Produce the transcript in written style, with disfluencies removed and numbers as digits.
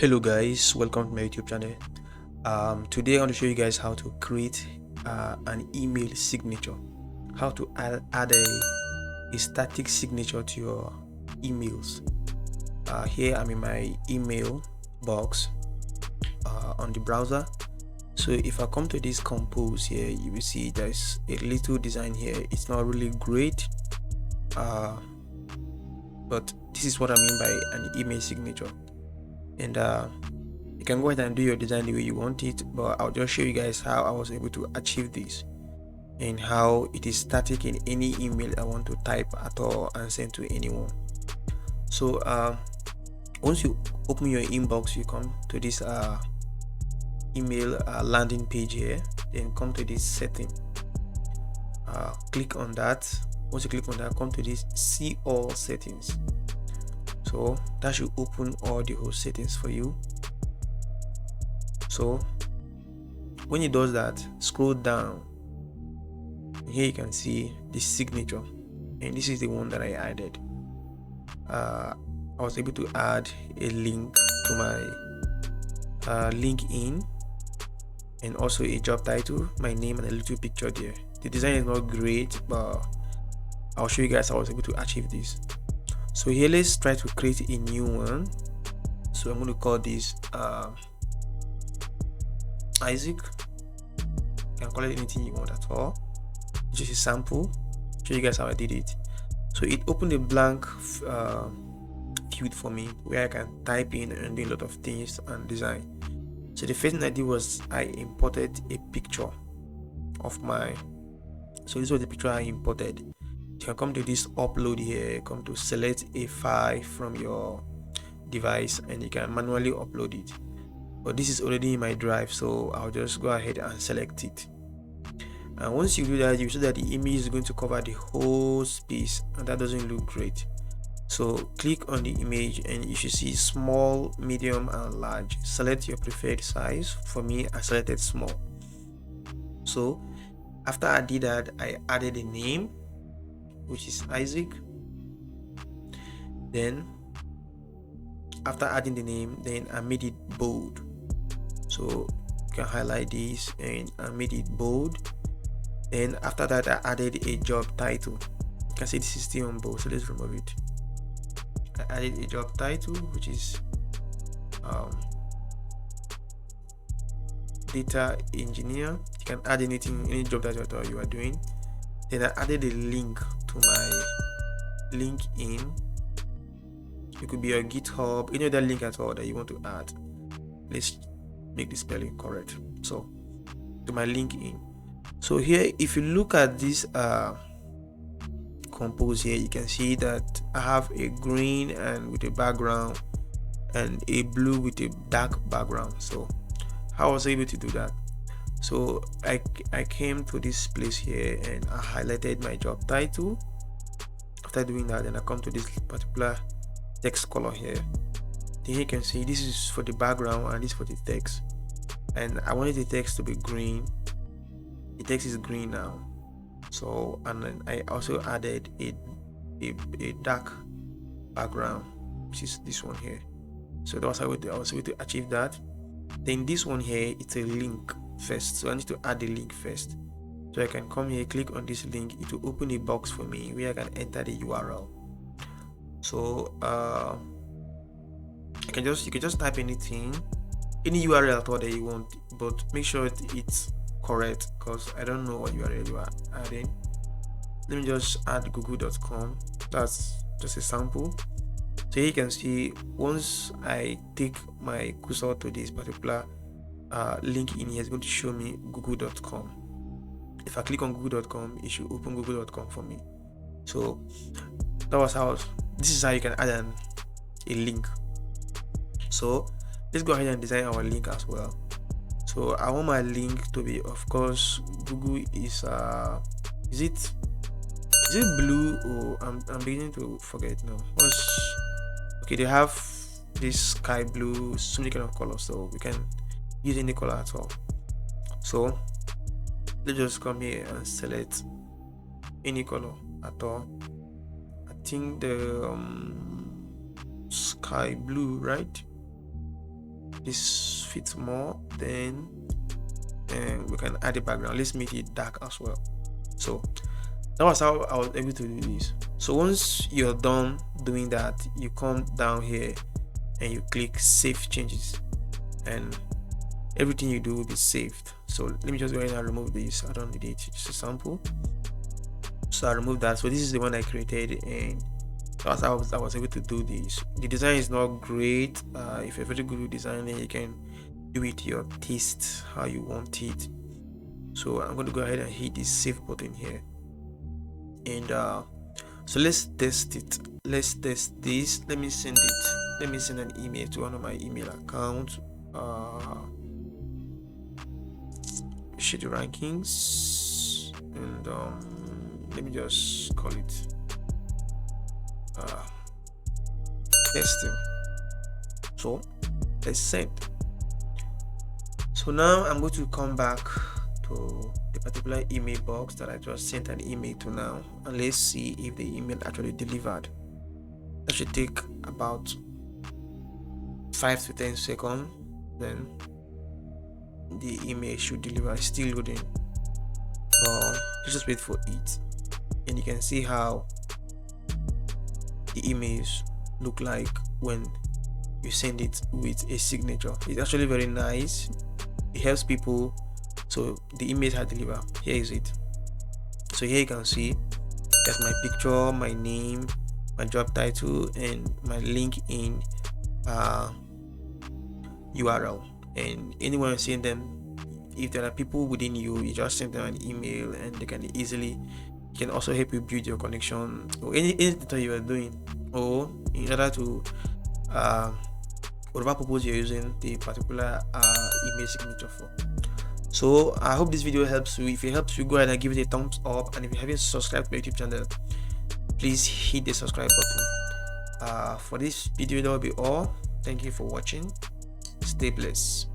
Hello guys, welcome to my YouTube channel. Today I want to show you guys how to create an email signature, how to add a static signature to your emails. Here I'm in my email box on the browser. So if I come to this compose here, you will see there's a little design here. It's not really great, but this is what I mean by an email signature. And you can go ahead and do your design the way you want it, but I'll just show you guys how I was able to achieve this and how it is static in any email I want to type at all and send to anyone. So once you open your inbox, you come to this email landing page here, then come to this setting, click on that. Once you click on that, come to this see all settings. So that should open all the whole settings for you. So when it does that, scroll down. Here you can see the signature, and this is the one that I added. I was able to add a link to my LinkedIn, and also a job title, my name, and a little picture there. The design is not great, but I'll show you guys how I was able to achieve this. So here, let's try to create a new one. So I'm going to call this Isaac. You can call it anything you want at all. Just a sample. Show you guys how I did it. So it opened a blank field for me where I can type in and do a lot of things and design. So the first thing I did was I imported a picture of my. So this was the picture I imported. You can come to this upload here, come to select a file from your device, and you can manually upload it. But this is already in my drive, so I'll just go ahead and select it. And once you do that, you see that the image is going to cover the whole space, and that doesn't look great. So click on the image and you should see small, medium, and large. Select your preferred size. For me, I selected small. So after I did that, I added a name, which is Isaac. Then after adding the name, then I made it bold. So you can highlight this, and I made it bold. Then after that, I added a job title. You can see this is still on bold, so let's remove it. I added a job title, which is data engineer. You can add anything, any job title you are doing. Then I added a link to my LinkedIn. It could be your GitHub, any other link at all that you want to add. Let's make the spelling correct. So to my LinkedIn. So here, if you look at this compose here, you can see that I have a green and with a background and a blue with a dark background. So how I was able to do that? So I came to this place here and I highlighted my job title. After doing that, then I come to this particular text color here. Then you can see this is for the background and this is for the text. And I wanted the text to be green. The text is green now. So, and then I also added a dark background, which is this one here. So that was how I was able to achieve that. Then this one here, it's a link first. So I need to add the link first. So I can come here, click on this link. It will open a box for me where I can enter the URL. So you can just type anything, any URL at all that you want, but make sure it's correct, because I don't know what URL you are adding. Let me just add google.com. That's just a sample. So here you can see once I take my cursor to this particular link in here, it's going to show me google.com. If I click on google.com, it should open google.com for me. So that was how. This is how you can add a link. So let's go ahead and design our link as well. So I want my link to be, of course, Google is it blue, or I'm beginning to forget now. Okay, they have this sky blue, so many kind of colors, so we can use any color at all. So let's just come here and select any color at all. I think the sky blue, right? this fits more, then we can add a background. Let's make it dark as well. So that was how I was able to do this. So once you're done doing that, you come down here and you click save changes, and everything you do will be saved. So let me just go ahead and remove this. I don't need it, just a sample. So I removed that. So this is the one I created, and that's how I was able to do this. The design is not great. If you're very good with designing, you can do it to your taste, how you want it. So I'm going to go ahead and hit this save button here, and so let's test it. Let's test this. Let me send an email to one of my email accounts. Goshedy rankings, and let me just call it testing. So let's send. So now I'm going to come back to the particular email box that I just sent an email to now, and let's see if the email actually delivered. That should take about 5 to 10 seconds. Then the email should deliver. It's still loading, just wait for it, and you can see how the emails look like when you send it with a signature. It's actually very nice. It helps people. So the email has delivered. Here is it. So here you can see that's my picture, my name, my job title, and my link in URL. And anyone seeing them, if there are people within you, you just send them an email, and they can easily can also help you build your connection or anything that you are doing, or in order to whatever purpose you're using the particular email signature for. So I hope this video helps you. If it helps you, go ahead and give it a thumbs up, and if you haven't subscribed to my YouTube channel, please hit the subscribe button. For this video, that will be all. Thank you for watching. Stay blessed.